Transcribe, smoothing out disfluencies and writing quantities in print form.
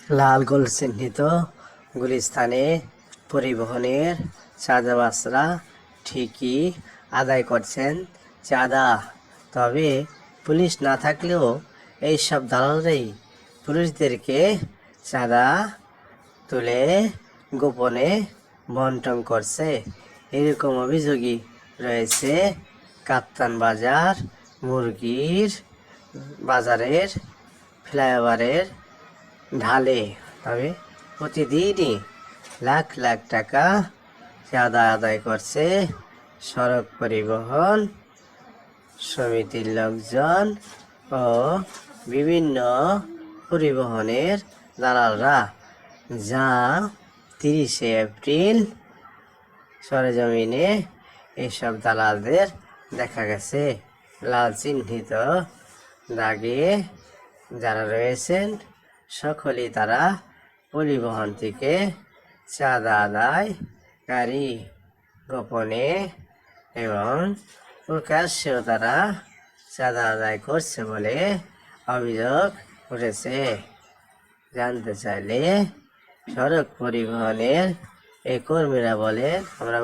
লাল গোল চিহ্নিত গুলিস্তানে পরিবহনের চাঁদাবাজরা ঠিকই আদায় করছেন চাঁদা। তবে পুলিশ না থাকলেও এইসব দালালরাই পুলিশদেরকে চাঁদা তুলে গোপনে বন্টন করছে, এরকম অভিযোগই রয়েছে কাপ্তান বাজার মুরগির বাজারের ফ্লাইওভারের ঢালে। তবে প্রতিদিনই লাখ লাখ টাকা চাঁদা আদায় করছে সড়ক পরিবহন সমিতির লোকজন ও বিভিন্ন পরিবহনের দালালরা, যা 30শে এপ্রিল সরেজমিনে এইসব দালালদের দেখা গেছে লাল চিহ্নিত দাগে যারা রয়েছেন সকলেই তারা পরিবহন থেকে চাঁদা আদায়কারী। গোপনে এবং প্রকাশ্যেও তারা চাঁদা আদায় করছে বলে অভিযোগ উঠেছে। জানতে চাইলে সড়ক পরিবহনের এই কর্মীরা বলেন, আমরা